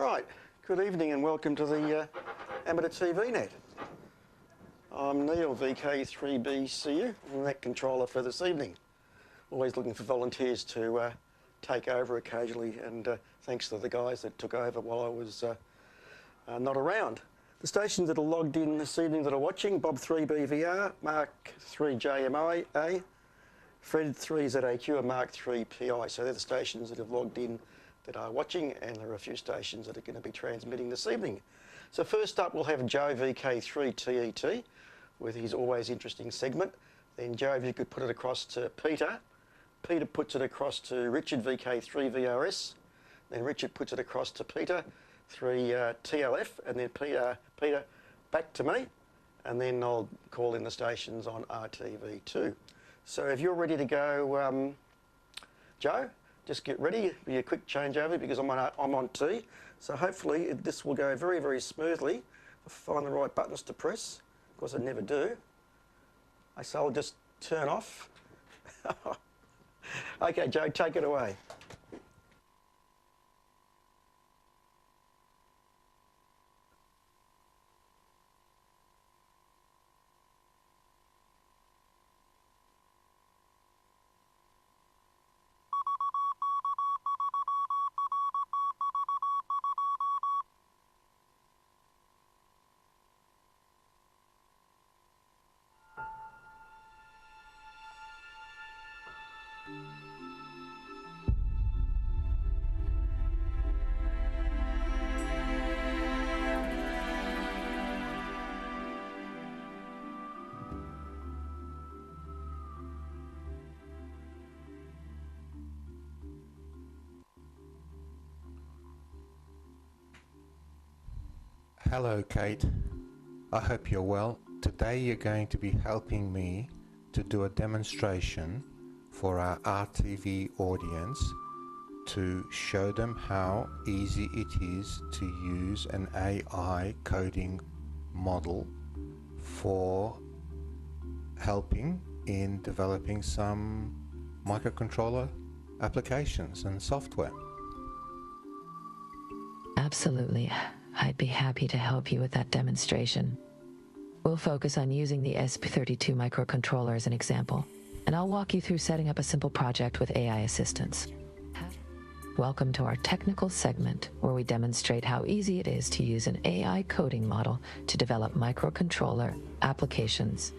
Right, good evening and welcome to the Amateur TV Net. I'm Neil, VK3BCU, Net Controller for this evening. Always looking for volunteers to take over occasionally, and thanks to the guys that took over while I was not around. The stations that are logged in this evening that are watching: Bob 3BVR, Mark 3JMIA, Fred 3ZAQ and Mark 3PI. So they're the stations that have logged in that are watching, and there are a few stations that are going to be transmitting this evening. So first up we'll have Joe VK3TET with his always interesting segment. Then Joe, if you could put it across to Peter. Peter puts it across to Richard VK3VRS. Then Richard puts it across to Peter 3TLF, and then Peter back to me, and then I'll call in the stations on RTV2. So if you're ready to go, Joe, just get ready. Be a quick changeover because I'm on T. So hopefully this will go very, very smoothly. I'll find the right buttons to press. Of course I never do. So I'll just turn off. Okay, Joe, take it away. Hello Kate, I hope you're well. Today you're going to be helping me to do a demonstration for our RTV audience to show them how easy it is to use an AI coding model for helping in developing some microcontroller applications and software. Absolutely. I'd be happy to help you with that demonstration. We'll focus on using the ESP32 microcontroller as an example, and I'll walk you through setting up a simple project with AI assistance. Welcome to our technical segment, where we demonstrate how easy it is to use an AI coding model to develop microcontroller applications.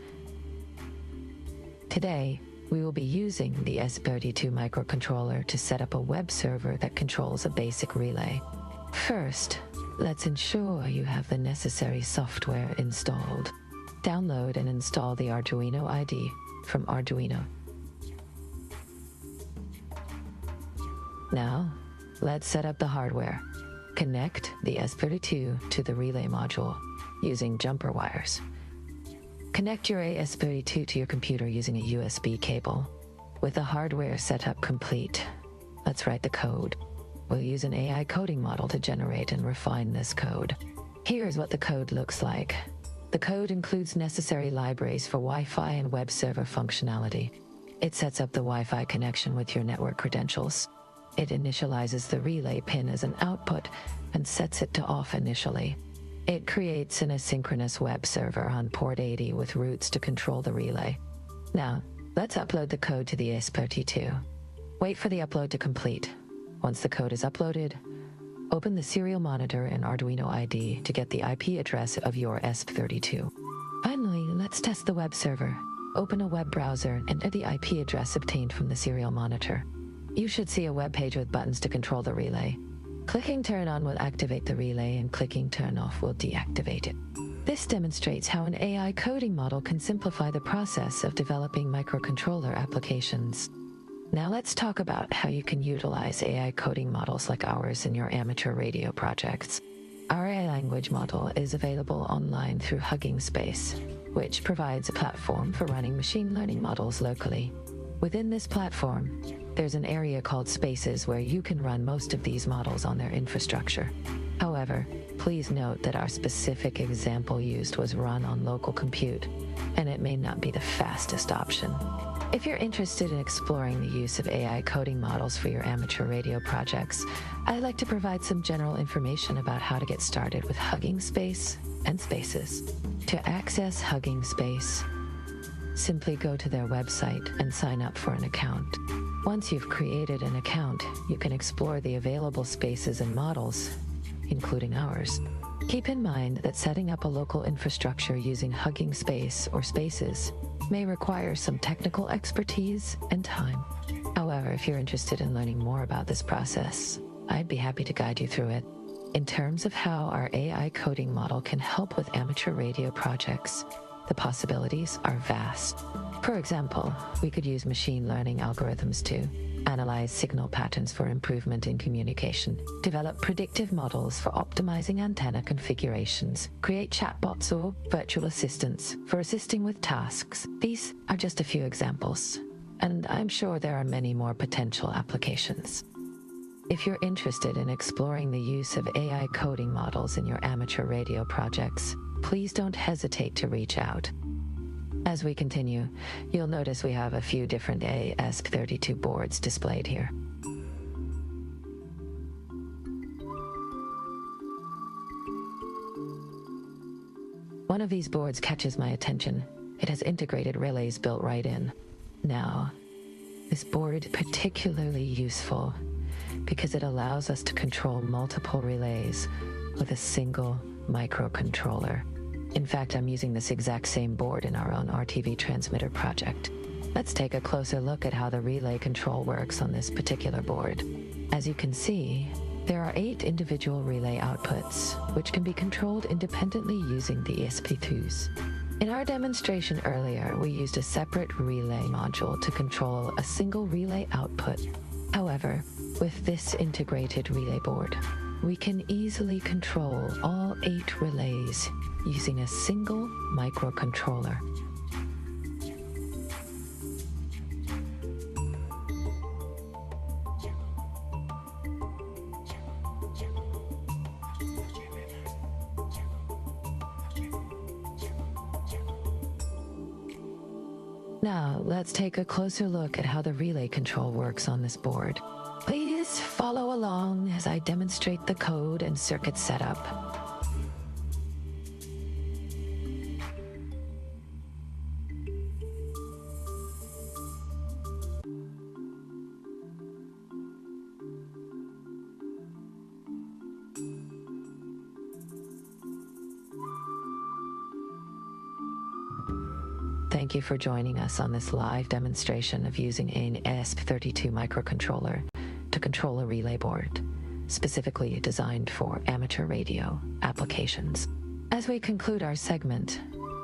Today, we will be using the ESP32 microcontroller to set up a web server that controls a basic relay. First, let's ensure you have the necessary software installed. Download and install the Arduino IDE from Arduino. Now, let's set up the hardware. Connect the ESP32 to the relay module using jumper wires. Connect your ESP32 to your computer using a USB cable. With the hardware setup complete, let's write the code. We'll use an AI coding model to generate and refine this code. Here's what the code looks like. The code includes necessary libraries for Wi-Fi and web server functionality. It sets up the Wi-Fi connection with your network credentials. It initializes the relay pin as an output and sets it to off initially. It creates an asynchronous web server on port 80 with routes to control the relay. Now, let's upload the code to the ESP32. Wait for the upload to complete. Once the code is uploaded, open the serial monitor in Arduino IDE to get the IP address of your ESP32. Finally, let's test the web server. Open a web browser and enter the IP address obtained from the serial monitor. You should see a web page with buttons to control the relay. Clicking turn on will activate the relay, and clicking turn off will deactivate it. This demonstrates how an AI coding model can simplify the process of developing microcontroller applications. Now let's talk about how you can utilize AI coding models like ours in your amateur radio projects. Our AI language model is available online through Hugging Space, which provides a platform for running machine learning models locally. Within this platform, there's an area called Spaces where you can run most of these models on their infrastructure. However, please note that our specific example used was run on local compute, and it may not be the fastest option. If you're interested in exploring the use of AI coding models for your amateur radio projects, I'd like to provide some general information about how to get started with Hugging Space and Spaces. To access Hugging Space, simply go to their website and sign up for an account. Once you've created an account, you can explore the available spaces and models, including ours. Keep in mind that setting up a local infrastructure using Hugging Space or Spaces may require some technical expertise and time. However, if you're interested in learning more about this process, I'd be happy to guide you through it. In terms of how our AI coding model can help with amateur radio projects, the possibilities are vast. For example, we could use machine learning algorithms to analyze signal patterns for improvement in communication, develop predictive models for optimizing antenna configurations, create chatbots or virtual assistants for assisting with tasks. These are just a few examples, and I'm sure there are many more potential applications. If you're interested in exploring the use of AI coding models in your amateur radio projects, please don't hesitate to reach out. As we continue, you'll notice we have a few different ASP32 boards displayed here. One of these boards catches my attention. It has integrated relays built right in. Now, this board is particularly useful because it allows us to control multiple relays with a single microcontroller. In fact, I'm using this exact same board in our own RTV transmitter project. Let's take a closer look at how the relay control works on this particular board. As you can see, there are 8 individual relay outputs, which can be controlled independently using the ESP2s. In our demonstration earlier, we used a separate relay module to control a single relay output. However, with this integrated relay board, we can easily control all 8 relays using a single microcontroller. Now, let's take a closer look at how the relay control works on this board. Please follow along as I demonstrate the code and circuit setup. Thank you for joining us on this live demonstration of using an ESP32 microcontroller to control a relay board, specifically designed for amateur radio applications. As we conclude our segment,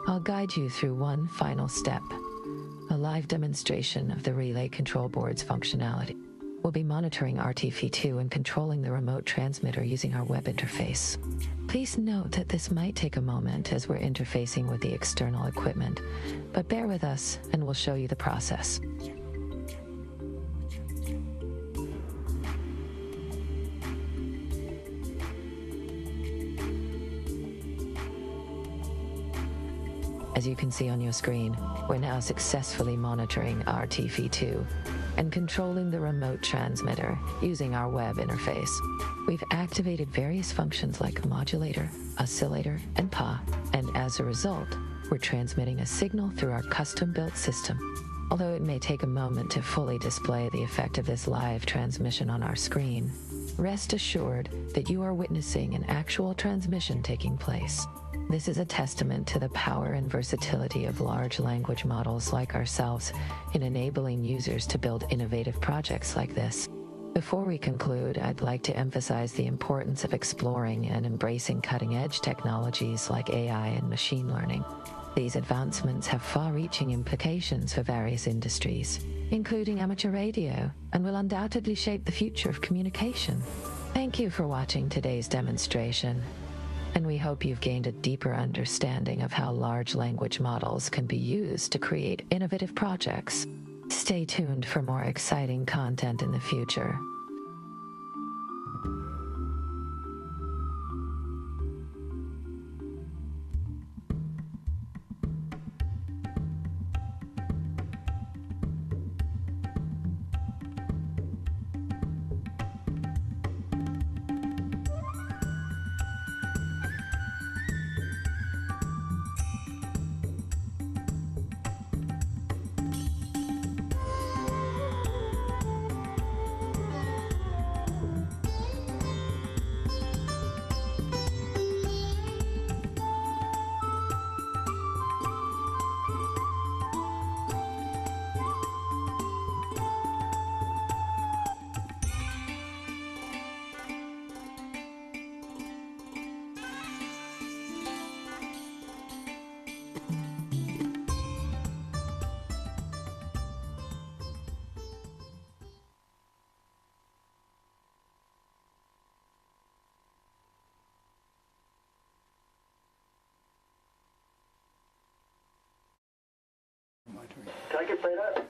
I'll guide you through one final step, a live demonstration of the relay control board's functionality. We'll be monitoring RTV2 and controlling the remote transmitter using our web interface. Please note that this might take a moment as we're interfacing with the external equipment, but bear with us and we'll show you the process. As you can see on your screen, we're now successfully monitoring RTV2 and controlling the remote transmitter using our web interface. We've activated various functions like modulator, oscillator, and PA, and as a result, we're transmitting a signal through our custom-built system. Although it may take a moment to fully display the effect of this live transmission on our screen, rest assured that you are witnessing an actual transmission taking place. This is a testament to the power and versatility of large language models like ourselves in enabling users to build innovative projects like this. Before we conclude, I'd like to emphasize the importance of exploring and embracing cutting-edge technologies like AI and machine learning. These advancements have far-reaching implications for various industries, including amateur radio, and will undoubtedly shape the future of communication. Thank you for watching today's demonstration, and we hope you've gained a deeper understanding of how large language models can be used to create innovative projects. Stay tuned for more exciting content in the future. Take it, Peter.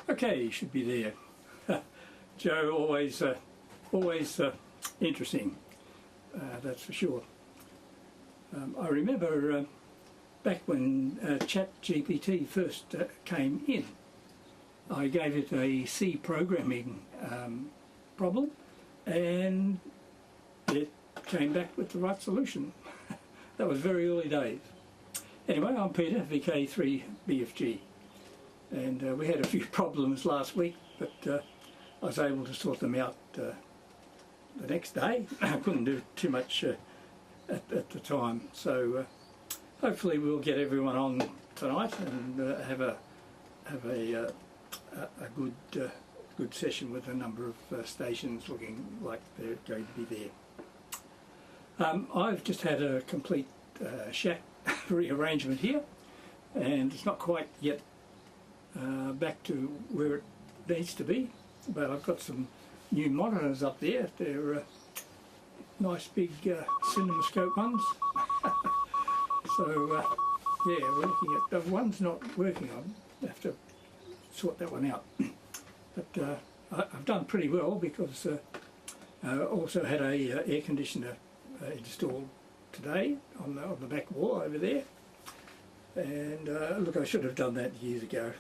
Okay, you should be there. Joe, always interesting, that's for sure. I remember back when ChatGPT first came in, I gave it a C programming problem, and it came back with the right solution. That was very early days. Anyway, I'm Peter, VK3BFG, and we had a few problems last week, but I was able to sort them out the next day. I couldn't do too much at the time, so hopefully we'll get everyone on tonight and have a good session with a number of stations looking like they're going to be there. I've just had a complete shack rearrangement here, and it's not quite yet back to where it needs to be, but I've got some new monitors up there. They're nice big CinemaScope ones. So yeah, we're looking at the one's not working. I'll have to sort that one out. But I've done pretty well because I also had a air conditioner installed today on the back wall over there. And look, I should have done that years ago.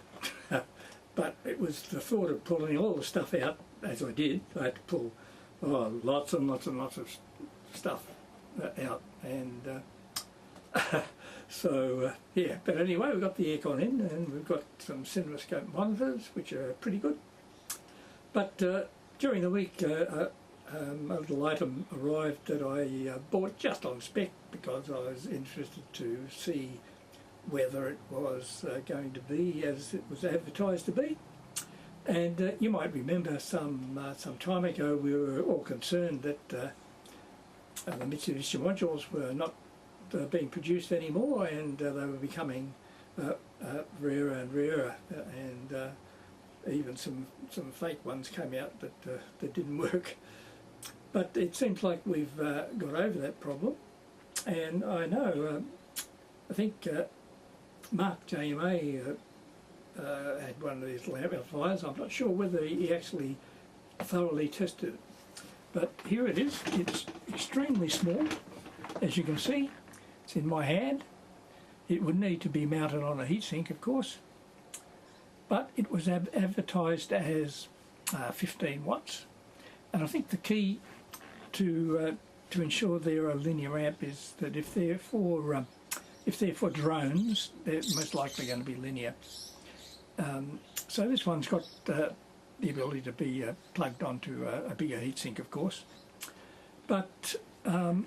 But it was the thought of pulling all the stuff out, as I did. I had to pull lots and lots and lots of stuff out, and so yeah. But anyway, we've got the aircon in, and we've got some CinemaScope monitors, which are pretty good. But during the week, a little item arrived that I bought just on spec because I was interested to see whether it was going to be as it was advertised to be. And you might remember some time ago we were all concerned that the Mitsubishi modules were not being produced anymore, and they were becoming rarer and rarer, and even some fake ones came out that didn't work. But it seems like we've got over that problem, and I know I think Mark JMA had one of these lamp amplifiers. I'm not sure whether he actually thoroughly tested it, but here it is. It's extremely small, as you can see. It's in my hand. It would need to be mounted on a heatsink, of course, but it was advertised as 15 watts, and I think the key to ensure they're a linear amp is that if they're for drones, they're most likely going to be linear. So this one's got the ability to be plugged onto a bigger heatsink, of course. But the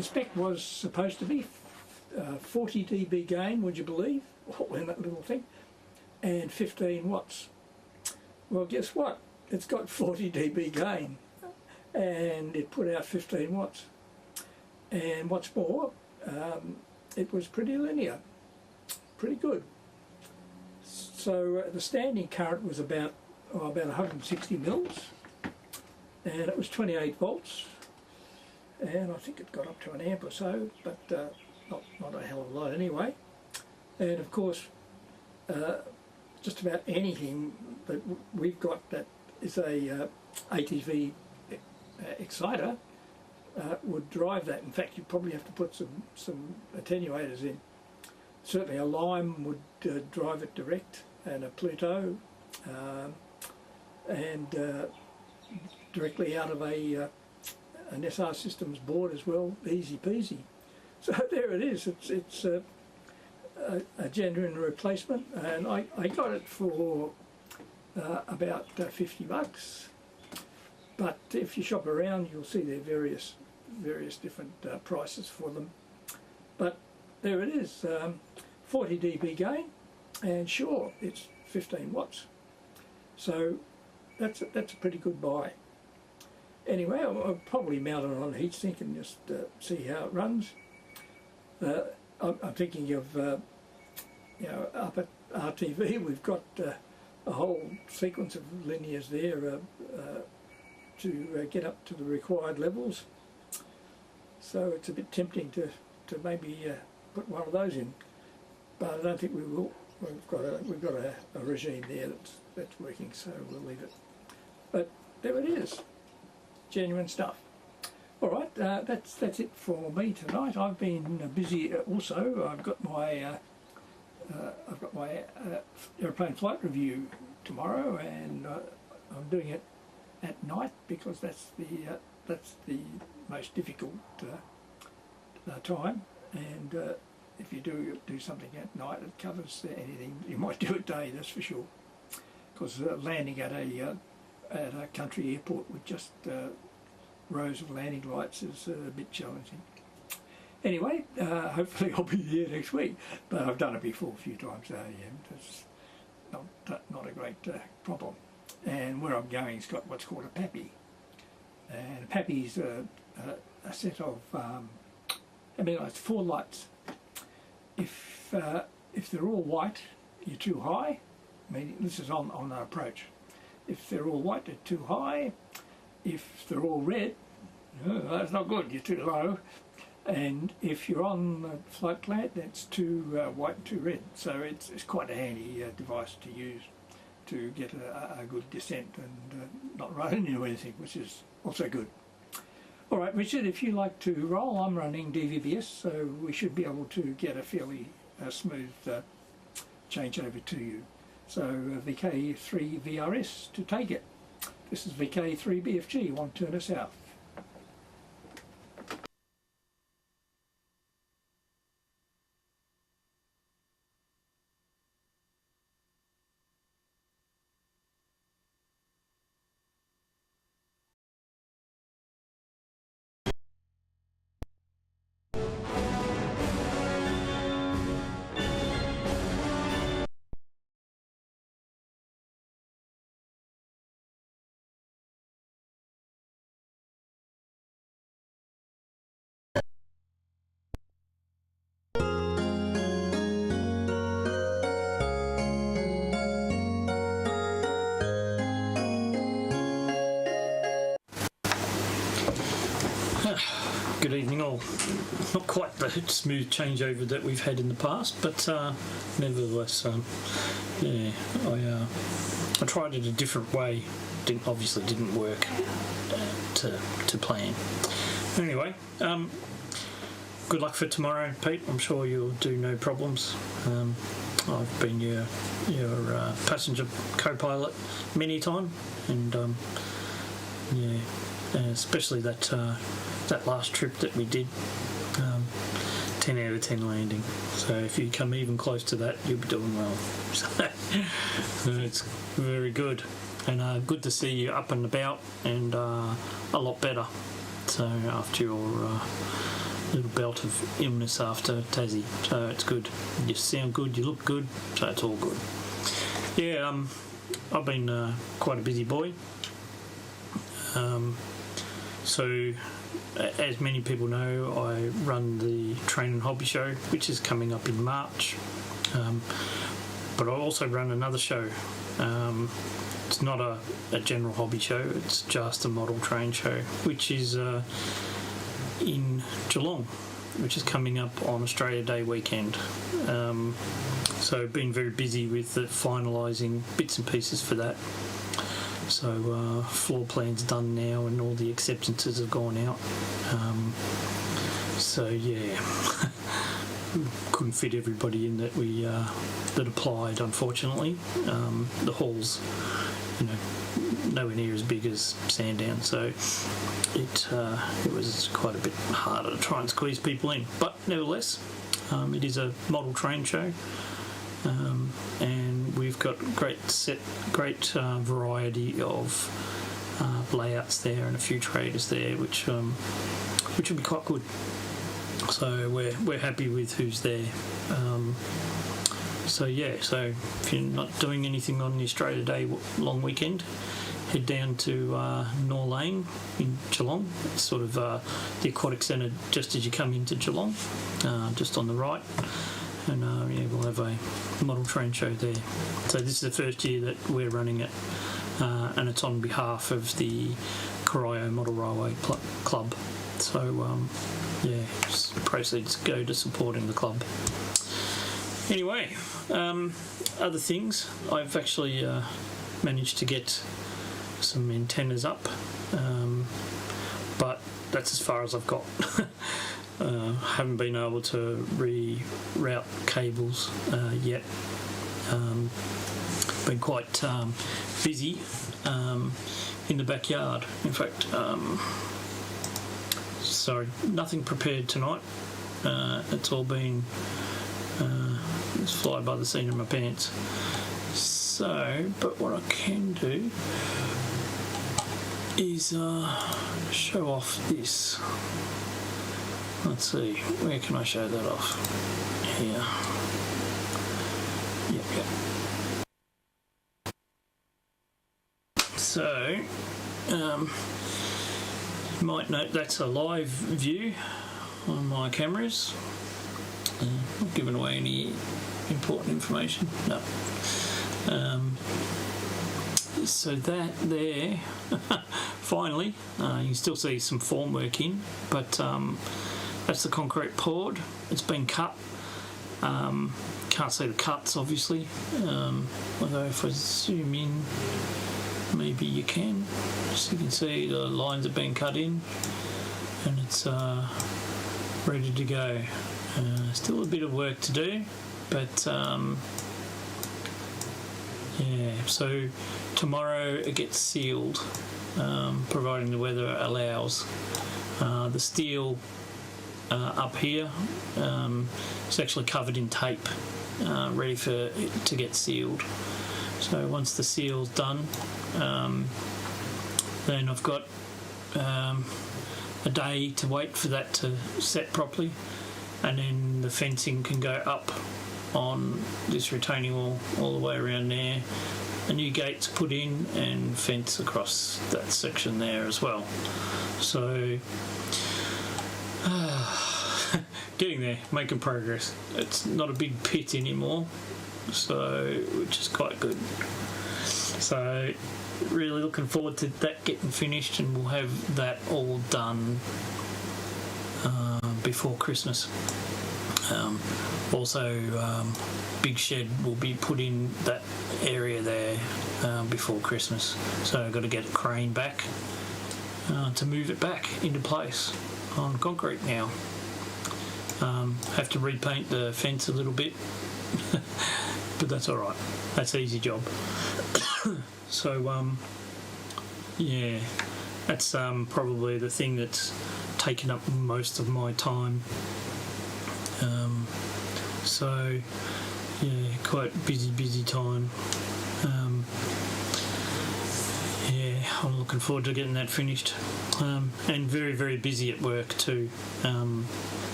spec was supposed to be 40 dB gain, would you believe, in that little thing, and 15 watts. Well, guess what? It's got 40 dB gain, and it put out 15 watts. And what's more, it was pretty linear, pretty good. So the standing current was about 160 mils, and it was 28 volts, and I think it got up to an amp or so, but not a hell of a lot anyway. And of course, just about anything that we've got that is a ATV exciter would drive that. In fact, you probably have to put some attenuators in. Certainly a Lime would drive it direct, and a Pluto, and directly out of an SR Systems board as well, easy peasy. So there it is. It's a genuine replacement, and I got it for about $50. But if you shop around, you'll see there are various different prices for them. But there it is, 40 dB gain, and sure, it's 15 watts. So that's a pretty good buy. Anyway, I'll probably mount it on a heatsink and just see how it runs. I'm thinking of, up at RTV, we've got a whole sequence of linears there to get up to the required levels. so it's a bit tempting to maybe put one of those in, but I don't think we will. We've got a regime there that's working, so we'll leave it. But there it is, genuine stuff. All right, that's it for me tonight. I've been busy also. I've got my aeroplane flight review tomorrow, and I'm doing it at night because that's the most difficult time. And if you do something at night, it covers anything you might do at day. That's for sure. Because landing at a country airport with just rows of landing lights is a bit challenging. Anyway, hopefully I'll be here next week. But I've done it before a few times. It's not a great problem. And where I'm going, it's got what's called a PAPI. And a PAPI is a set of it's 4 lights. If they're all white, you're too high. I mean, this is on an approach. If they're all white, they're too high. If they're all red, that's not good, you're too low. And if you're on the flight plan, that's too white and too red. So it's quite a handy device to use to get a good descent and not run into anything, which is also good. All right, Richard, if you like to roll, I'm running DVBS, so we should be able to get a fairly smooth changeover to you. So VK3 VRS to take it. This is VK3 BFG, 1 Turner South. Good evening all. Not quite the smooth changeover that we've had in the past, but nevertheless, I tried it a different way. Obviously didn't work to plan. Anyway, good luck for tomorrow, Pete. I'm sure you'll do no problems. I've been your passenger co-pilot many times, and especially that last trip that we did, 10 out of 10 landing. So if you come even close to that, you'll be doing well. So it's very good, and good to see you up and about, and a lot better. So after your little belt of illness after Tassie, so it's good. You sound good, you look good, so it's all good. Yeah, I've been quite a busy boy. So, as many people know, I run the Train and Hobby Show, which is coming up in March. But I also run another show. It's not a general hobby show, it's just a model train show, which is in Geelong, which is coming up on Australia Day weekend. So, been very busy with finalising bits and pieces for that. So floor plan's done now, and all the acceptances have gone out. So yeah, couldn't fit everybody in that we that applied. Unfortunately, the hall's nowhere near as big as Sandown, so it was quite a bit harder to try and squeeze people in. But nevertheless, it is a model train show. And we've got great variety of layouts there, and a few traders there, which will be quite good. So we're happy with who's there. So if you're not doing anything on the Australia Day long weekend, head down to Nor Lane in Geelong. It's sort of the aquatic centre just as you come into Geelong, just on the right. And we'll have a model train show there. So this is the first year that we're running it, and it's on behalf of the Corio Model Railway Club. So proceeds go to supporting the club. Anyway, other things, I've actually managed to get some antennas up, but that's as far as I've got. Haven't been able to reroute cables yet. Been quite busy in the backyard. In fact, sorry, nothing prepared tonight. It's all been it's fly by the seat of my pants. So, but what I can do is show off this. Let's see, where can I show that off? Here. Yep. So, you might note that's a live view on my cameras. Not giving away any important information. No. So that there, finally, you can still see some formwork in, but that's the concrete poured. It's been cut. Can't see the cuts, obviously. Although if I zoom in, maybe you can. So you can see the lines have been cut in, and it's ready to go. Still a bit of work to do, but yeah. So tomorrow it gets sealed, providing the weather allows. The steel up here is actually covered in tape, ready for it to get sealed. So once the seal's done, then I've got a day to wait for that to set properly, and then the fencing can go up on this retaining wall all the way around there. A new gate's put in and fence across that section there as well. So getting there, making progress. It's not a big pit anymore, so which is quite good. So really looking forward to that getting finished, and we'll have that all done before Christmas. Also, big shed will be put in that area there before Christmas. So I've got to get a crane back to move it back into place on concrete now. Have to repaint the fence a little bit, but that's all right. That's an easy job. So yeah, that's probably the thing that's taken up most of my time. So yeah, quite busy time. Yeah, I'm looking forward to getting that finished, and very busy at work too.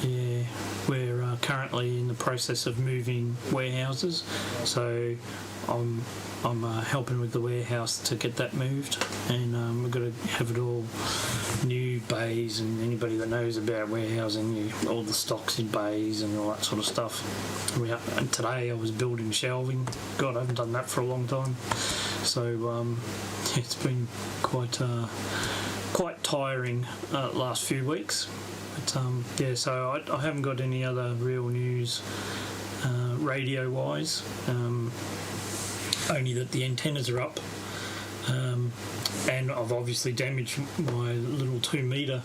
Yeah, we're currently in the process of moving warehouses, so I'm helping with the warehouse to get that moved, and we've got to have it all new bays, and anybody that knows about warehousing, all the stocks in bays and all that sort of stuff. And today I was building shelving. God, I haven't done that for a long time. So it's been quite tiring last few weeks. But yeah, so I haven't got any other real news radio-wise. Only that the antennas are up, and I've obviously damaged my little 2-metre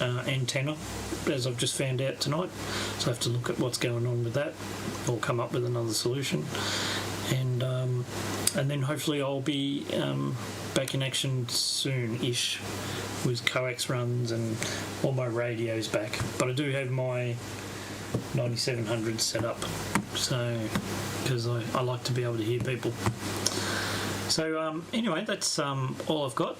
antenna, as I've just found out tonight. So I have to look at what's going on with that, or come up with another solution, and then hopefully I'll be back in action soon-ish with coax runs and all my radios back. But I do have my 9700 set up, so because I like to be able to hear people. So anyway, that's all I've got.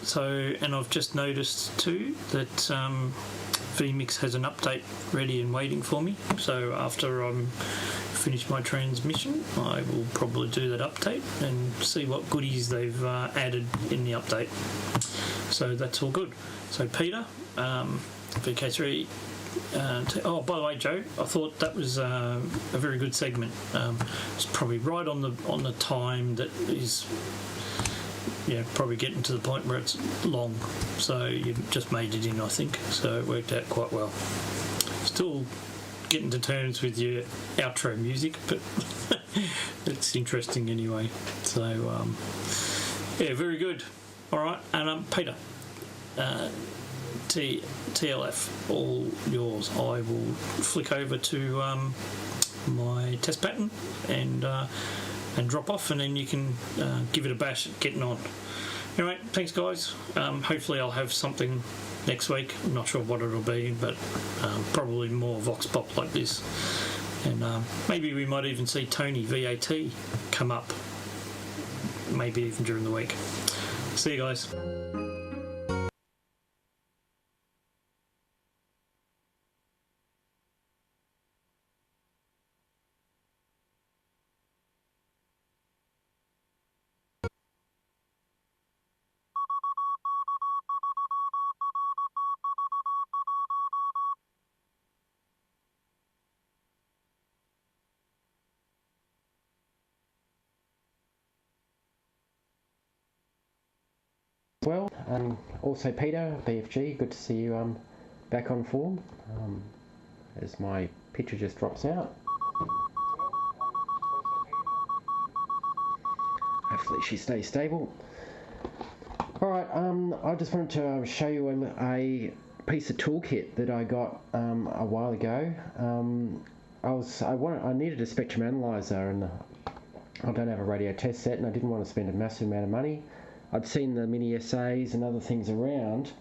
So, and I've just noticed too that vMix has an update ready and waiting for me. So after I'm finished my transmission, I will probably do that update and see what goodies they've added in the update. So that's all good. So Peter, VK3. Oh, by the way, Joe, I thought that was a very good segment. It's probably right on the time that is probably getting to the point where it's long. So you just made it in, I think. So it worked out quite well. Still getting to terms with your outro music, but it's interesting anyway. So very good. All right, and Peter, TLF, all yours. I will flick over to my test pattern and drop off, and then you can give it a bash at getting on. Anyway, thanks guys. Hopefully I'll have something next week. I'm not sure what it'll be, but probably more Vox Pop like this. And maybe we might even see Tony VAT come up, maybe even during the week. See you guys. Well, also Peter, BFG, good to see you back on form, as my picture just drops out. Hopefully she stays stable. Alright, I just wanted to show you a piece of toolkit that I got a while ago. I needed a spectrum analyzer, and I don't have a radio test set, and I didn't want to spend a massive amount of money. I'd seen the mini SAs and other things around,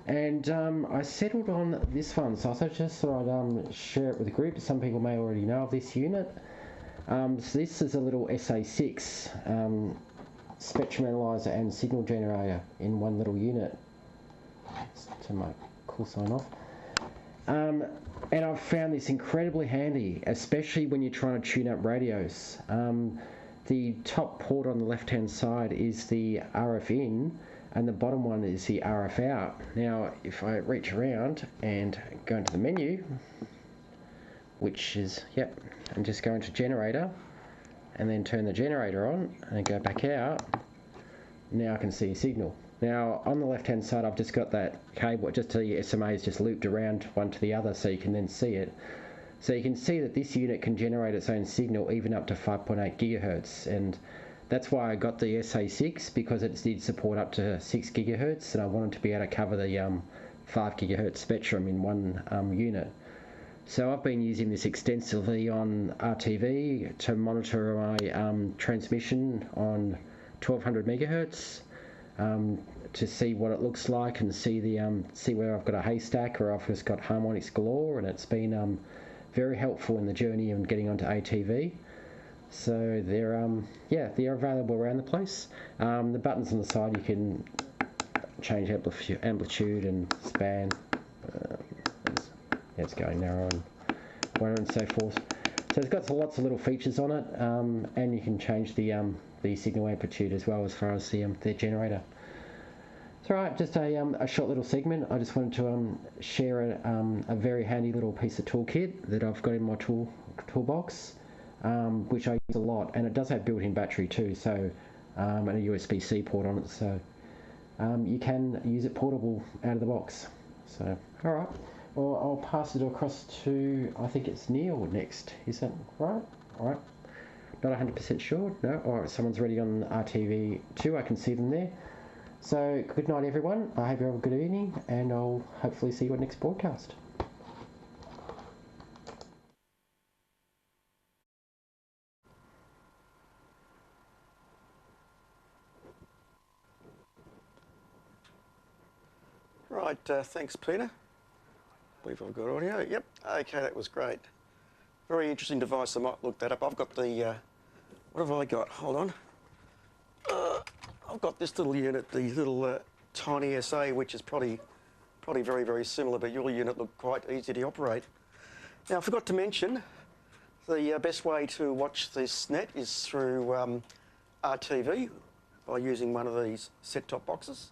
and I settled on this one, so I just thought I'd share it with the group. Some people may already know of this unit. So this is a little SA6 spectrum analyzer and signal generator in one little unit. Let's turn my call sign off. And I've found this incredibly handy, especially when you're trying to tune up radios. The top port on the left-hand side is the RF in, and the bottom one is the RF out. Now, if I reach around and go into the menu, which is, and just go into generator, and then turn the generator on, and go back out, now I can see signal. Now, on the left-hand side, I've just got that cable, just the SMA is just looped around one to the other, so you can then see it. So you can see that this unit can generate its own signal even up to 5.8 gigahertz, and that's why I got the SA6, because it did support up to 6 gigahertz, and I wanted to be able to cover the 5 gigahertz spectrum in one unit. So I've been using this extensively on RTV to monitor my transmission on 1200 megahertz, to see what it looks like and see where I've got a haystack or I've just got harmonics galore, and it's been very helpful in the journey of getting onto ATV. So they're available around the place. The buttons on the side, you can change amplitude and span. It's going narrow and wide and so forth. So it's got lots of little features on it, and you can change the signal amplitude as well as far as the generator. So right, just a short little segment. I just wanted to share a very handy little piece of toolkit that I've got in my toolbox, which I use a lot, and it does have built-in battery too, so and a USB-C port on it, so you can use it portable out of the box. So all right, well, I'll pass it across to, I think it's Neil next. Is that right? All right. Not 100% sure. No. All right. Someone's already on RTV too. I can see them there. So good night, everyone. I hope you have a good evening, and I'll hopefully see you at next broadcast. Right, thanks, Peter. I believe I've got audio. Yep. Okay, that was great. Very interesting device. I might look that up. I've got the. What have I got? Hold on. I've got this little unit, the little tiny SA, which is probably very, very similar, but your unit looked quite easy to operate. Now, I forgot to mention, the best way to watch this net is through RTV by using one of these set-top boxes.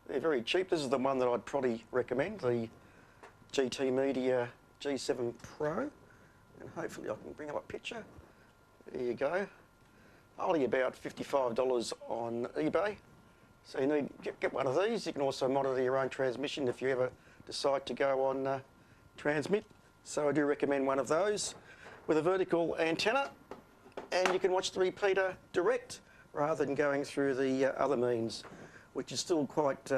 They're very cheap. This is the one that I'd probably recommend, the GT Media G7 Pro. And hopefully I can bring up a picture. There you go. only about $55 on eBay. So you need to get one of these. You can also monitor your own transmission if you ever decide to go on transmit. So I do recommend one of those with a vertical antenna, and you can watch the repeater direct rather than going through the other means, which is still quite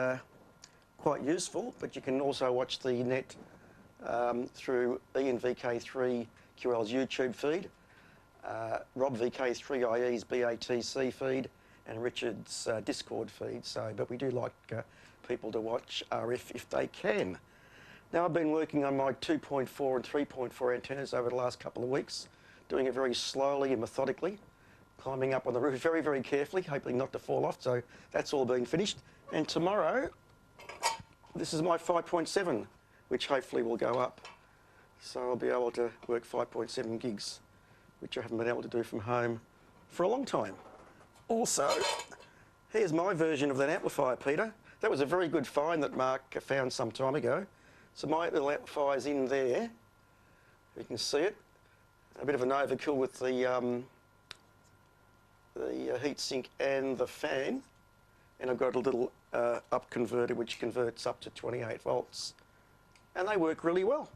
useful, but you can also watch the net through Ian VK3 QL's YouTube feed, Rob VK3IE's BATC feed, and Richard's Discord feed. So, but we do like people to watch RF if they can. Now, I've been working on my 2.4 and 3.4 antennas over the last couple of weeks, doing it very slowly and methodically, climbing up on the roof very, very carefully, hoping not to fall off. So that's all being finished. And tomorrow, this is my 5.7, which hopefully will go up. So I'll be able to work 5.7 gigs, which I haven't been able to do from home for a long time. Also, here's my version of that amplifier, Peter. That was a very good find that Mark found some time ago. So my little amplifier's in there. You can see it. A bit of an overkill with the heatsink and the fan. And I've got a little up converter which converts up to 28 volts. And they work really well.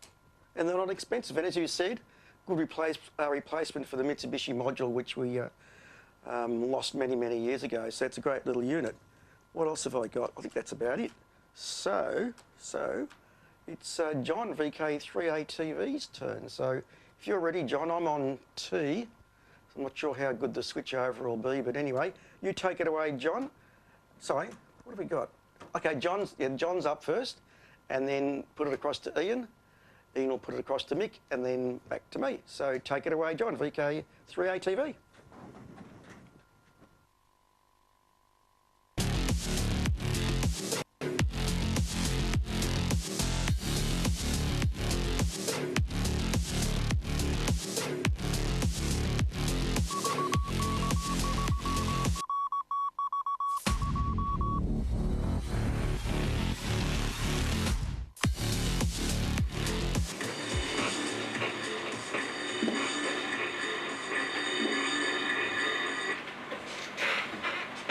And they're not expensive. And as you said, good replacement for the Mitsubishi module which we lost many, many years ago. So it's a great little unit. What else have I got? I think that's about it. So it's John VK3ATV's turn. So if you're ready, John, I'm on T. I'm not sure how good the switch over will be, but anyway, you take it away, John. Sorry, what have we got? Okay, John's up first, and then put it across to Ian. Ian will put it across to Mick, and then back to me. So take it away, John, VK3ATV.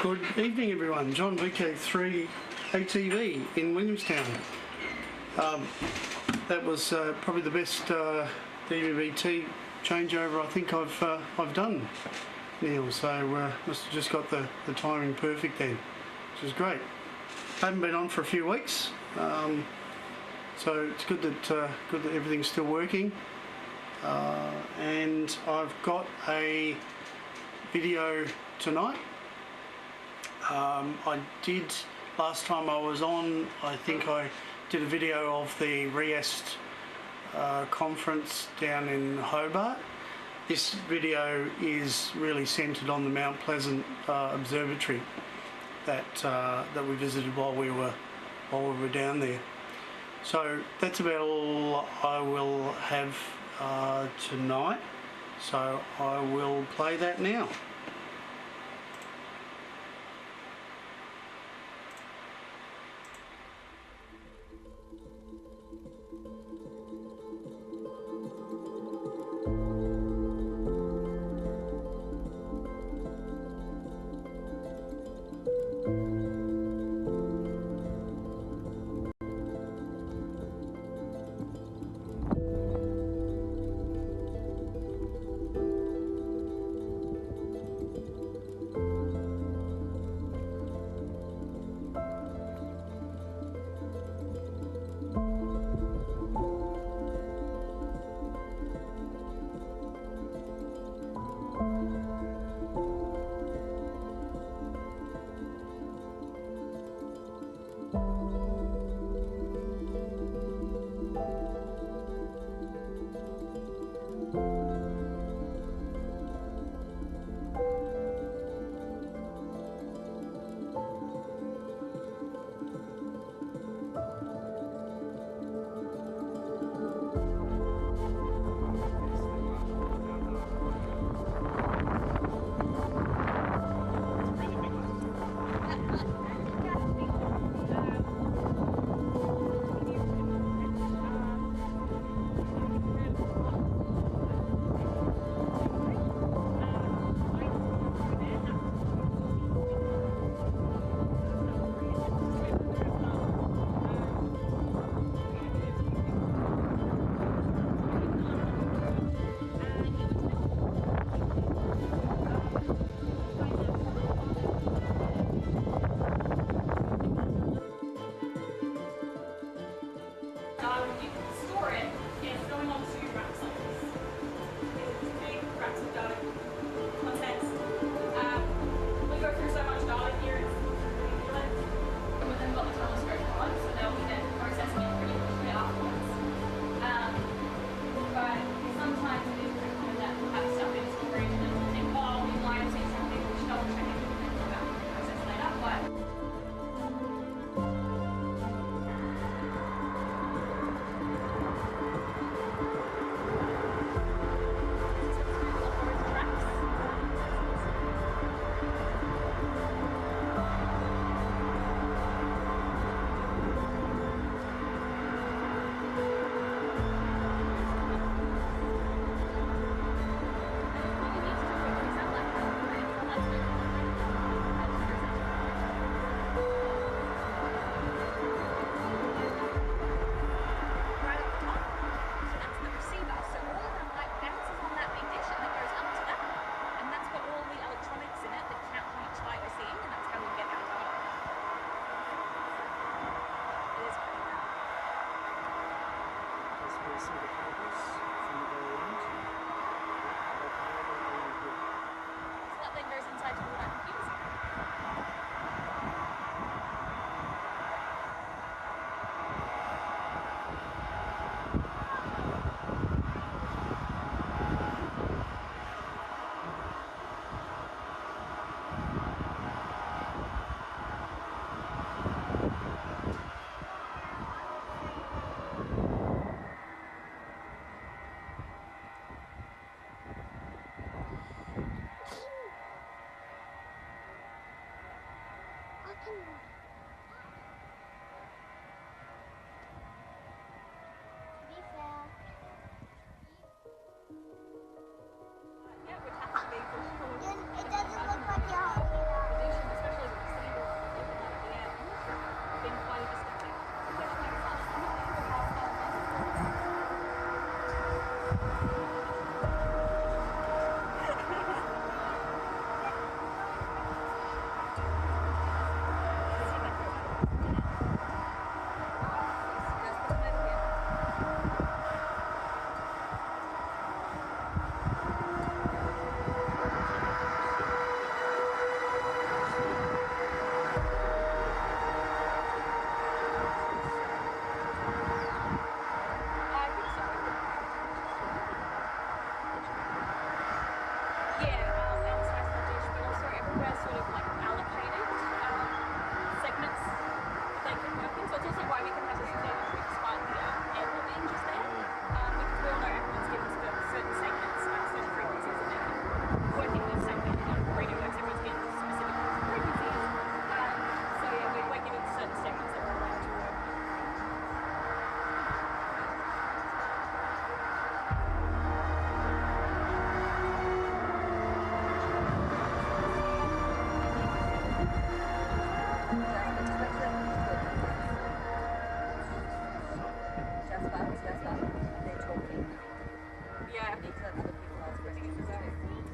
Good evening, everyone. John VK3 ATV in Williamstown. That was probably the best DVB-T changeover I think I've done, Neil. So must have just got the timing perfect then, which is great. I haven't been on for a few weeks, so it's good that everything's still working. And I've got a video tonight. I did, last time I was on, I think I did a video of the REAST conference down in Hobart. This video is really centred on the Mount Pleasant Observatory that we visited while we were down there. So that's about all I will have tonight. So I will play that now. some of the cables from the very end. So that then goes inside to all our computers. It doesn't look like you're holding it up. Especially with the city looking out of the air, being quite a distance.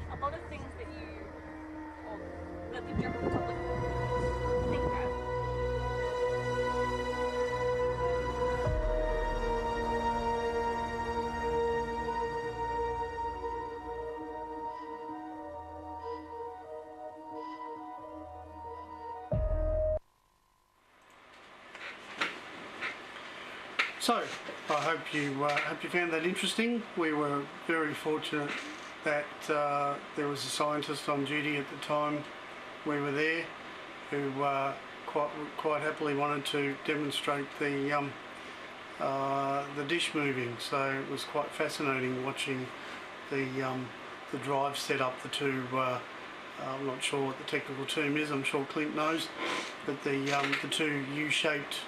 A lot of things that that the general public think of. So, I hope you found that interesting. We were very fortunate that there was a scientist on duty at the time we were there who quite happily wanted to demonstrate the dish moving. So it was quite fascinating watching the drive set up. The two I'm not sure what the technical term is. I'm sure Clint knows, but the two U-shaped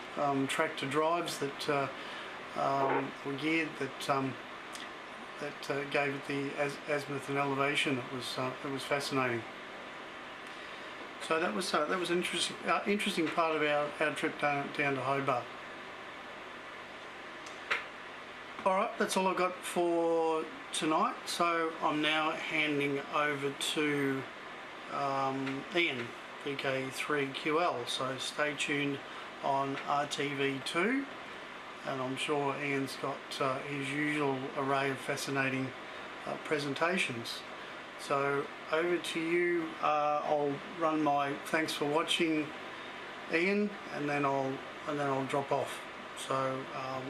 tractor drives that were geared that gave it the azimuth and elevation. It was fascinating. So that was an interesting part of our trip down to Hobart. All right, that's all I've got for tonight. So I'm now handing over to Ian, VK3QL. So stay tuned on RTV2, and I'm sure Ian's got his usual array of fascinating presentations. So over to you. I'll run my thanks for watching, Ian, and then I'll drop off. So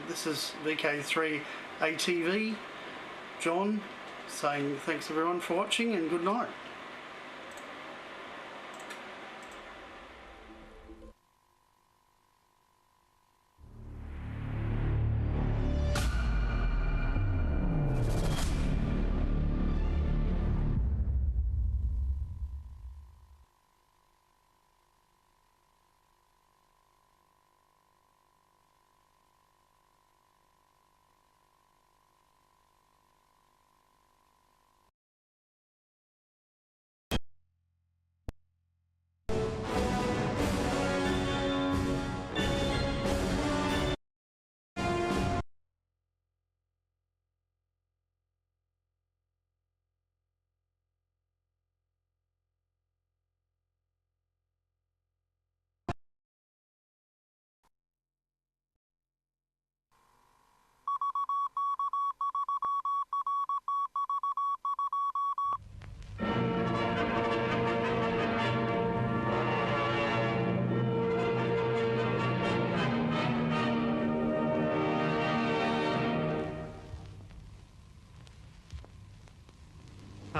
this is VK3 ATV, John, saying thanks everyone for watching and good night.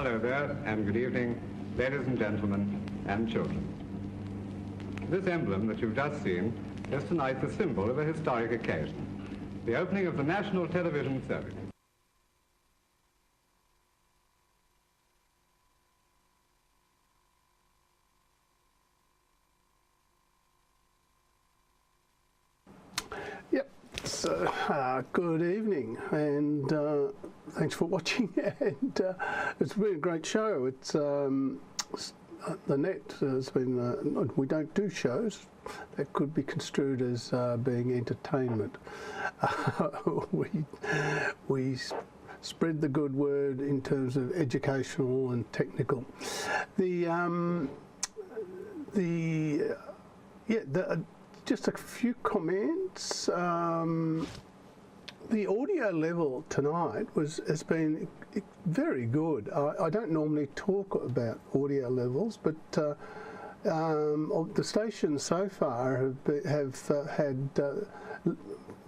Hello there, and good evening, ladies and gentlemen, and children. This emblem that you've just seen is tonight the symbol of a historic occasion, the opening of the national television service. Yep, so good evening, and thanks for watching, and it's been a great show. It's the net has been, we don't do shows that could be construed as being entertainment. We spread the good word in terms of educational and technical. Just a few comments. The audio level tonight has been very good. I don't normally talk about audio levels, but the stations so far have had,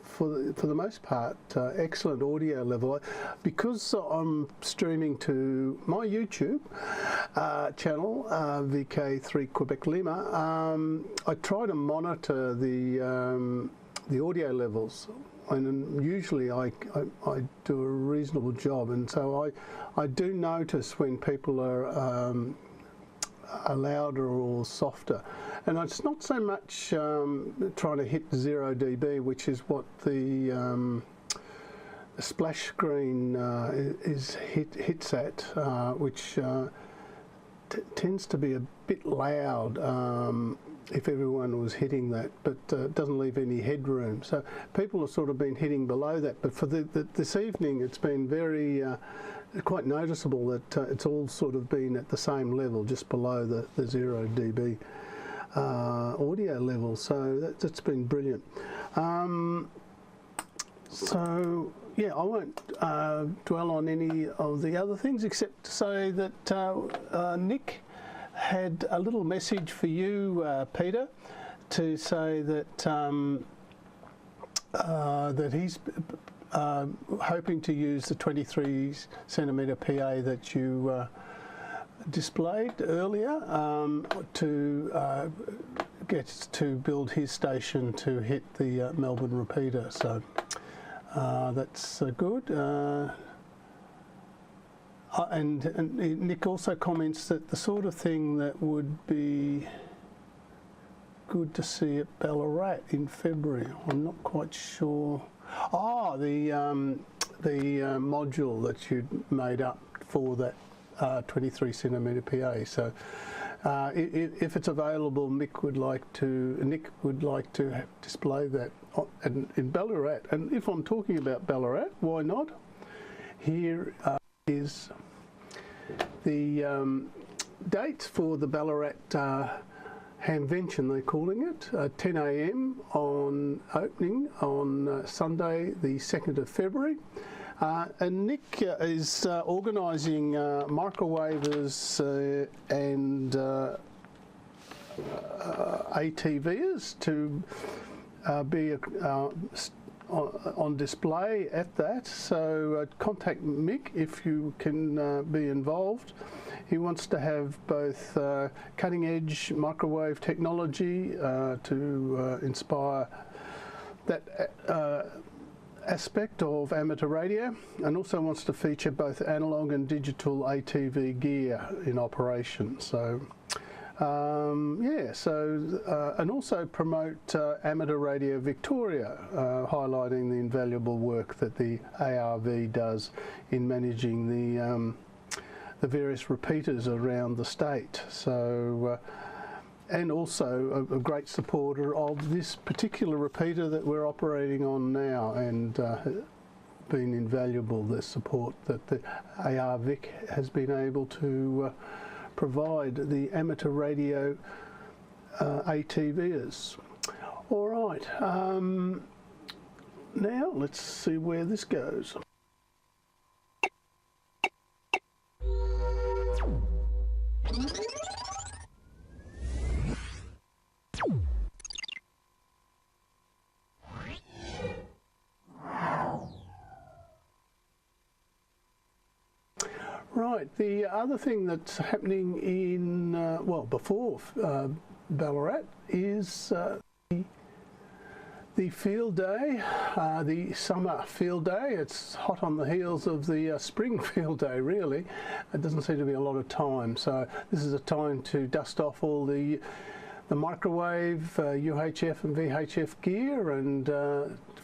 for the most part, excellent audio level. Because I'm streaming to my YouTube channel, VK3 Quebec Lima, I try to monitor the audio levels, and usually I do a reasonable job, and so I do notice when people are louder or softer, and it's not so much trying to hit 0 dB, which is what the splash screen hits at, which tends to be a bit loud if everyone was hitting that, but doesn't leave any headroom. So people have sort of been hitting below that, but for this evening it's been very quite noticeable that it's all sort of been at the same level, just below the 0 dB audio level. So that's been brilliant. So yeah, I won't dwell on any of the other things except to say that Nick had a little message for you, Peter, to say that that he's hoping to use the 23 centimetre PA that you displayed earlier to get to build his station to hit the Melbourne repeater. So that's good. And Nick also comments that the sort of thing that would be good to see at Ballarat in February. I'm not quite sure. Oh, the module that you'd made up for that 23 centimetre PA. So if it's available, Nick would like to display that in Ballarat. And if I'm talking about Ballarat, why not? Here is the dates for the Ballarat Hamvention, they're calling it, 10 a.m. on opening on Sunday the 2nd of February. And Nick is organising microwavers and ATVs to be on display at that, so contact Mick if you can be involved. He wants to have both cutting edge microwave technology to inspire that aspect of amateur radio, and also wants to feature both analog and digital ATV gear in operation. So and also promote Amateur Radio Victoria, highlighting the invaluable work that the ARV does in managing the various repeaters around the state. So, and also a great supporter of this particular repeater that we're operating on now, and been invaluable, the support that the ARV has been able to provide the amateur radio ATVs. All right, now let's see where this goes. Right, the other thing that's happening in, before Ballarat is the field day, the summer field day. It's hot on the heels of the spring field day, really. It doesn't seem to be a lot of time, so this is a time to dust off all the microwave, UHF and VHF gear, and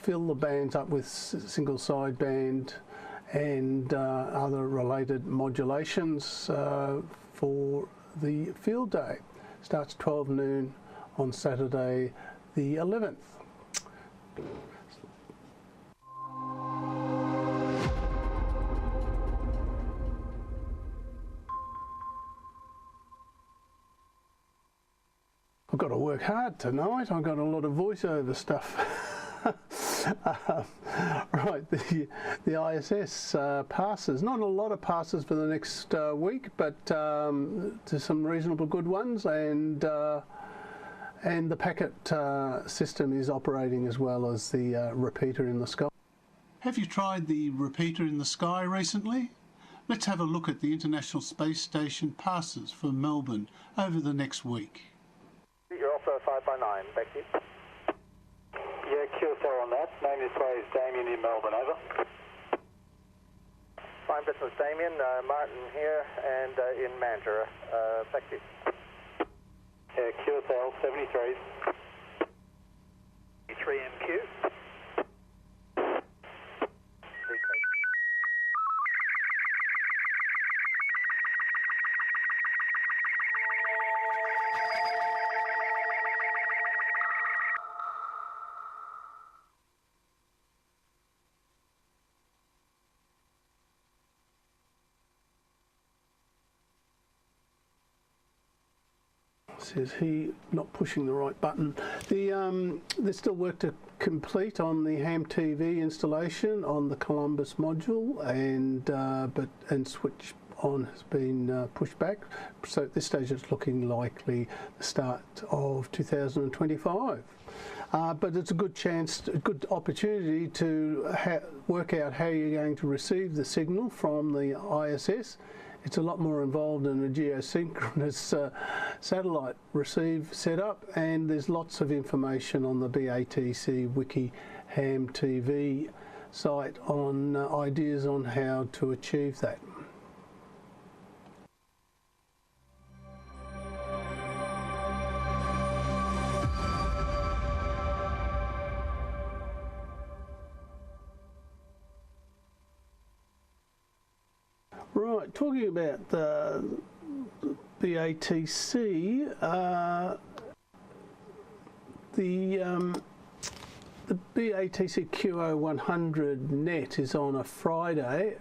fill the bands up with single sideband and other related modulations for the field day. Starts 12 noon on Saturday the 11th. I've got to work hard tonight. I've got a lot of voiceover stuff. Right, the ISS passes. Not a lot of passes for the next week, but there's some reasonable good ones, and the packet system is operating as well as the repeater in the sky. Have you tried the repeater in the sky recently? Let's have a look at the International Space Station passes for Melbourne over the next week. You're off 5x9, thank you. Yeah, QSL on that. Name is plays Damien in Melbourne, over. Fine business, Damien. Martin here and in Mandurah. Thank you. Yeah, QSL 73s. 3MQ. Says he not pushing the right button. There's still work to complete on the ham TV installation on the Columbus module, and switch on has been pushed back. So at this stage, it's looking likely the start of 2025. But it's a good chance, a good opportunity to work out how you're going to receive the signal from the ISS. It's a lot more involved than a geosynchronous satellite receive setup, and there's lots of information on the BATC Wiki Ham TV site on ideas on how to achieve that. Right, talking about the BATC, the BATC QO100 net is on a Friday,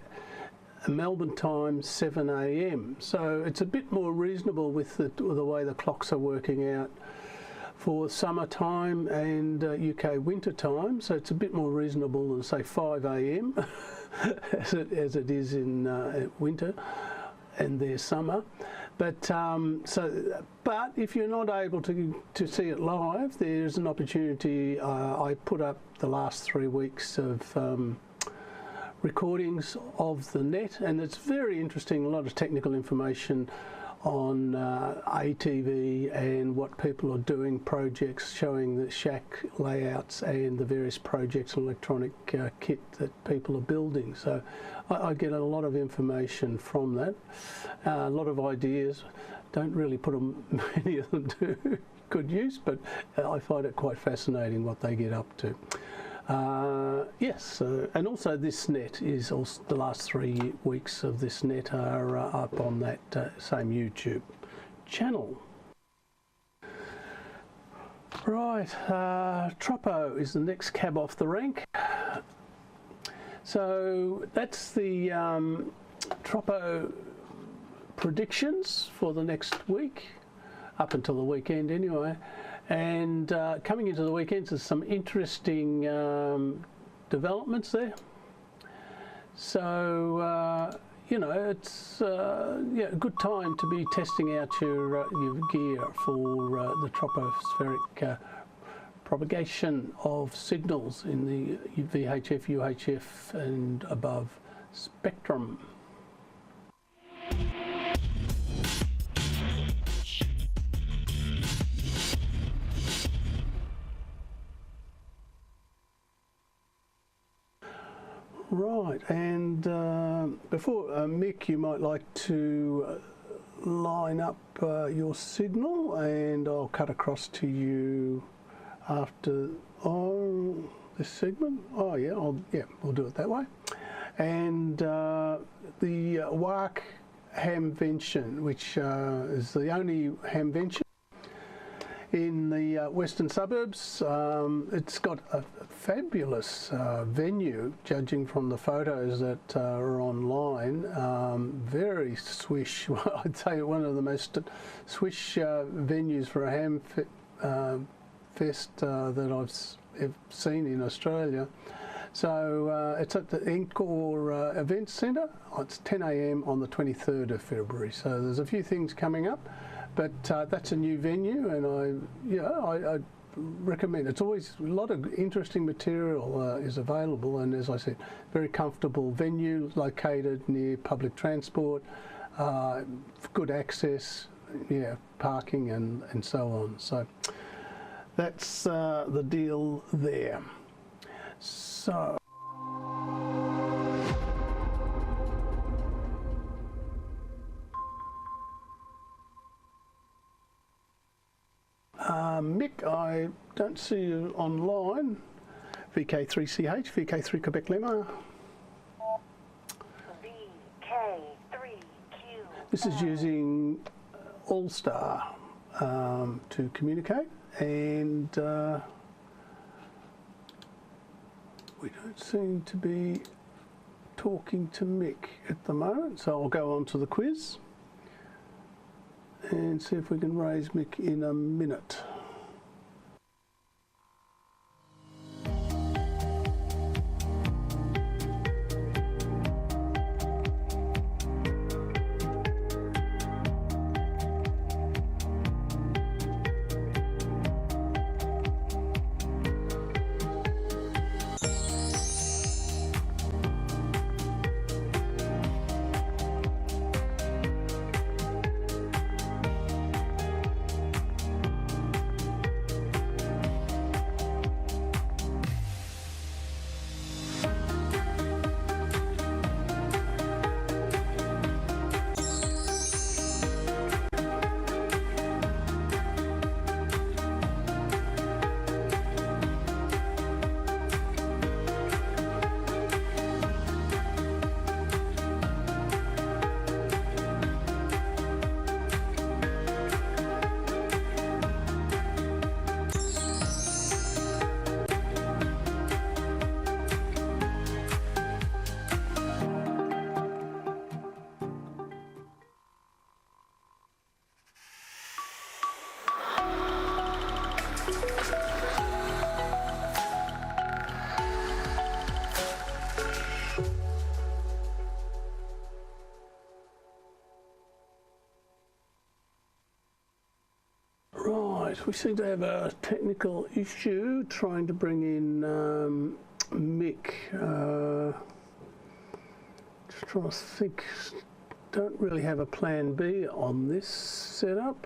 Melbourne time 7 AM. So it's a bit more reasonable with the way the clocks are working out for summertime and UK winter time. So it's a bit more reasonable than say 5 AM as it is in winter and their summer. But but if you're not able to see it live, there's an opportunity. I put up the last 3 weeks of recordings of the net, and it's very interesting. A lot of technical information on ATV and what people are doing, projects showing the shack layouts and the various projects and electronic kit that people are building. So I get a lot of information from that, a lot of ideas. Don't really put many of them to good use, but I find it quite fascinating what they get up to. Yes, and also this net is also, the last 3 weeks of this net are up on that same YouTube channel. Right, Troppo is the next cab off the rank. So that's the Troppo predictions for the next week, up until the weekend anyway. And coming into the weekends, there's some interesting developments there. So you know, it's yeah, a good time to be testing out your gear for the tropospheric propagation of signals in the VHF, UHF, and above spectrum. Right, and before Mick, you might like to line up your signal, and I'll cut across to you after this segment. Oh yeah, we'll do it that way. And the WARC hamvention, which is the only hamvention in the western suburbs. It's got a fabulous venue, judging from the photos that are online. Very swish. I'd say one of the most swish venues for a ham fest that I've seen in Australia. So it's at the Encore Events Centre. It's 10 a.m. on the 23rd of February. So there's a few things coming up, but that's a new venue, and I recommend. It's always a lot of interesting material is available, and as I said, very comfortable venue located near public transport, good access, parking and so on. So that's the deal there. So Mick, I don't see you online. VK3CH, VK3 Quebec Lima. VK3Q. This is using All-Star to communicate, and we don't seem to be talking to Mick at the moment, so I'll go on to the quiz and see if we can raise Mick in a minute. We seem to have a technical issue trying to bring in Mick. Just trying to think. Don't really have a plan B on this setup.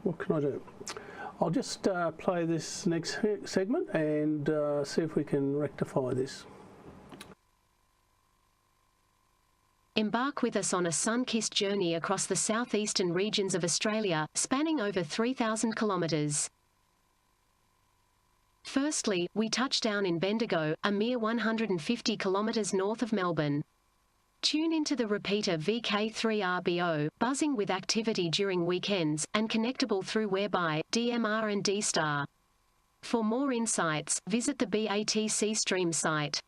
What can I do? I'll just play this next segment and see if we can rectify this. Embark with us on a sun-kissed journey across the southeastern regions of Australia, spanning over 3,000 kilometres. Firstly, we touch down in Bendigo, a mere 150 kilometres north of Melbourne. Tune into the repeater VK3RBO, buzzing with activity during weekends, and connectable through Whereby, DMR and D-Star. For more insights, visit the BATC Stream site.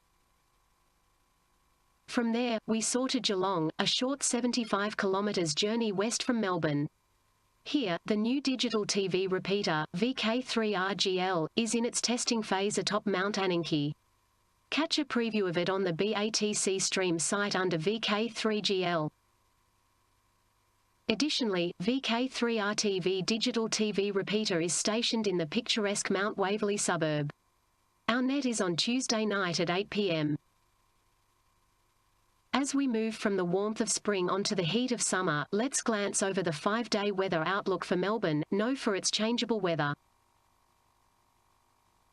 From there, we soar to Geelong, a short 75 kilometres journey west from Melbourne. Here, the new digital TV repeater, VK3RGL, is in its testing phase atop Mount Anninkie. Catch a preview of it on the BATC Stream site under VK3GL. Additionally, VK3RTV digital TV repeater is stationed in the picturesque Mount Waverley suburb. Our net is on Tuesday night at 8 p.m. As we move from the warmth of spring onto the heat of summer, let's glance over the 5-day weather outlook for Melbourne, known for its changeable weather.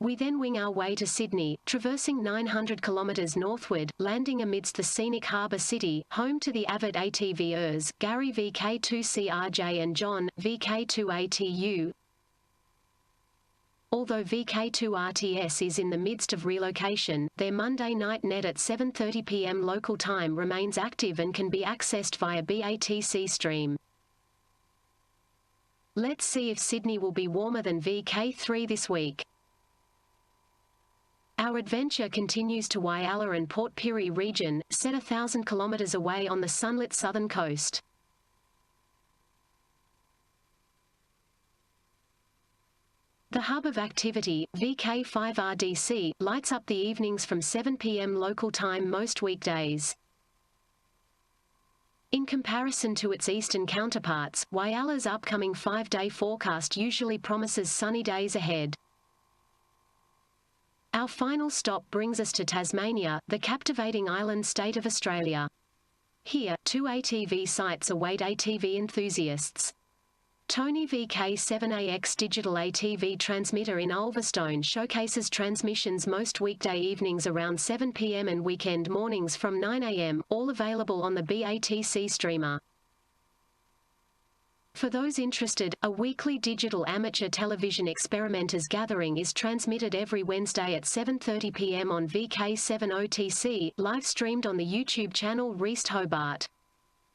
We then wing our way to Sydney, traversing 900 kilometres northward, landing amidst the scenic harbour city, home to the avid ATVers, Gary VK2CRJ and John, VK2ATU. Although VK2RTS is in the midst of relocation, their Monday night net at 7:30 p.m. local time remains active and can be accessed via BATC stream. Let's see if Sydney will be warmer than VK3 this week. Our adventure continues to Whyalla and Port Pirie region, set 1,000 kilometres away on the sunlit southern coast. The hub of activity, VK5RDC, lights up the evenings from 7 p.m. local time most weekdays. In comparison to its eastern counterparts, Whyalla's upcoming 5-day forecast usually promises sunny days ahead. Our final stop brings us to Tasmania, the captivating island state of Australia. Here, 2 ATV sites await ATV enthusiasts. Tony VK7AX digital ATV transmitter in Ulverstone showcases transmissions most weekday evenings around 7 p.m. and weekend mornings from 9 a.m., all available on the BATC streamer. For those interested, a weekly digital amateur television experimenters gathering is transmitted every Wednesday at 7:30 p.m. on VK7OTC, live streamed on the YouTube channel Reest Hobart.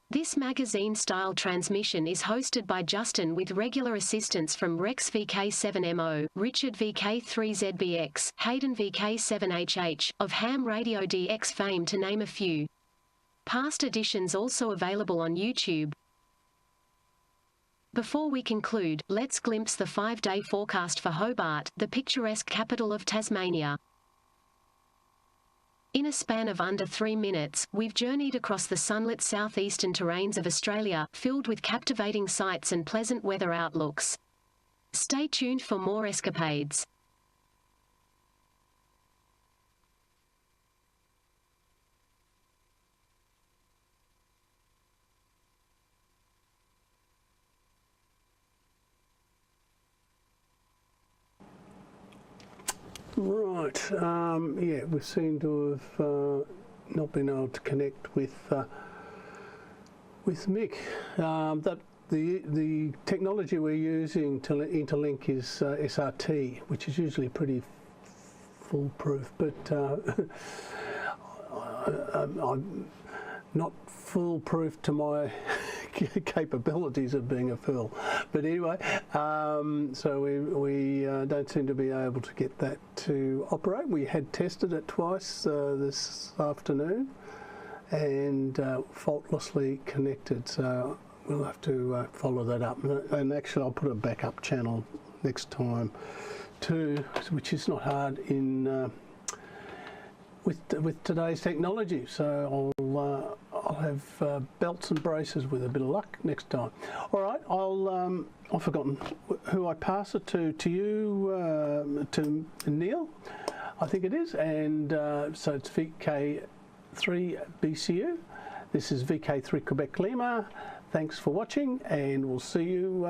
This magazine-style transmission is hosted by Justin with regular assistance from Rex VK7MO, Richard VK3ZBX, Hayden VK7HH, of Ham Radio DX fame to name a few. Past editions also available on YouTube. Before we conclude, let's glimpse the 5-day forecast for Hobart, the picturesque capital of Tasmania. In a span of under 3 minutes, we've journeyed across the sunlit southeastern terrains of Australia, filled with captivating sights and pleasant weather outlooks. Stay tuned for more escapades. Right, yeah, we seem to have not been able to connect with Mick. The technology we're using to interlink is SRT, which is usually pretty foolproof, but I'm not foolproof to my capabilities of being a fool. But anyway, so we don't seem to be able to get that to operate. We had tested it twice this afternoon and faultlessly connected, so we'll have to follow that up. And actually I'll put a backup channel next time too, which is not hard in with today's technology. So I'll have belts and braces with a bit of luck next time. All right, I've forgotten who I pass it to you, to Neil, I think it is, and so it's VK3 BCU. This is VK3 Quebec Lima. Thanks for watching, and we'll see you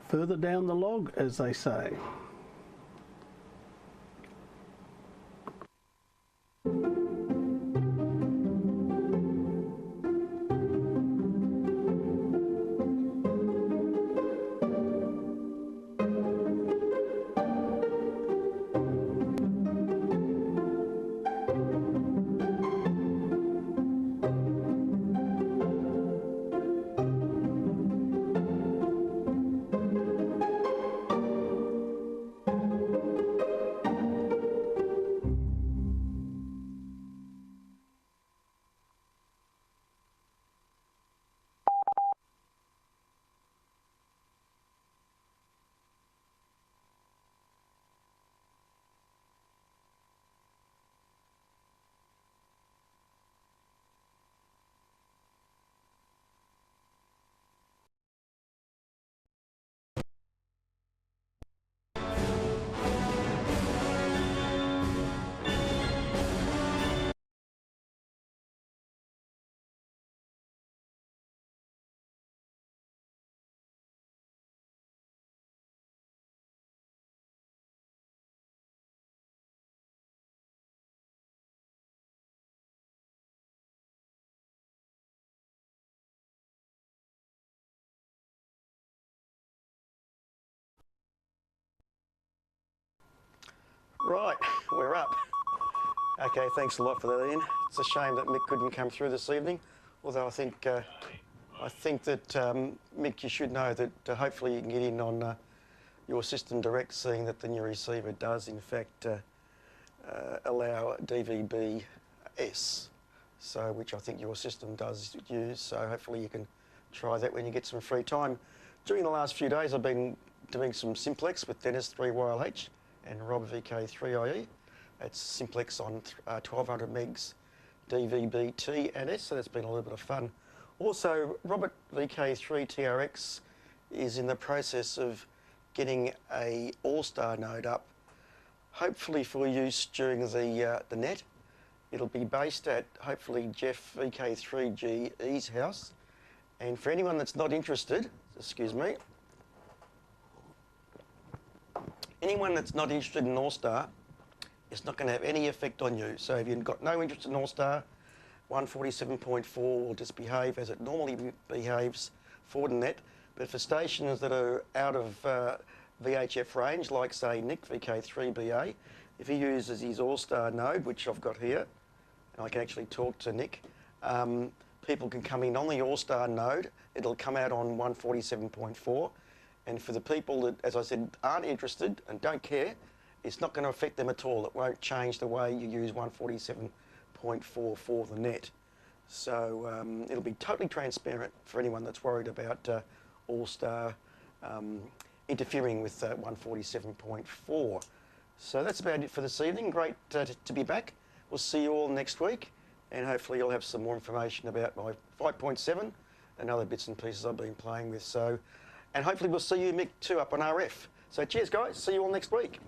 further down the log, as they say. Right, we're up. Okay, thanks a lot for that, Ian. It's a shame that Mick couldn't come through this evening, although I think that Mick, you should know that hopefully you can get in on your system direct, seeing that the new receiver does in fact allow DVB-S, so which I think your system does use. So hopefully you can try that when you get some free time. During the last few days, I've been doing some simplex with Dennis 3YLH and Rob VK3IE. It's simplex on 1200 megs DVB-T and S, so that's been a little bit of fun. Also, Robert VK3TRX is in the process of getting a All-Star node up, hopefully for use during the net. It'll be based at, hopefully, Jeff VK3GE's house. And for anyone that's not interested, excuse me, anyone that's not interested in All-Star, it's not going to have any effect on you. So if you've got no interest in All-Star, 147.4 will just behave as it normally behaves for the net. But for stations that are out of VHF range, like say Nick VK3BA, if he uses his All-Star node, which I've got here, and I can actually talk to Nick, people can come in on the All-Star node. It'll come out on 147.4. And for the people that, as I said, aren't interested and don't care, it's not going to affect them at all. It won't change the way you use 147.4 for the net. So it'll be totally transparent for anyone that's worried about All-Star interfering with 147.4. So that's about it for this evening. Great to be back. We'll see you all next week, and hopefully you'll have some more information about my 5.7 and other bits and pieces I've been playing with. So, and hopefully we'll see you, Mick, too, up on RF. So cheers, guys. See you all next week.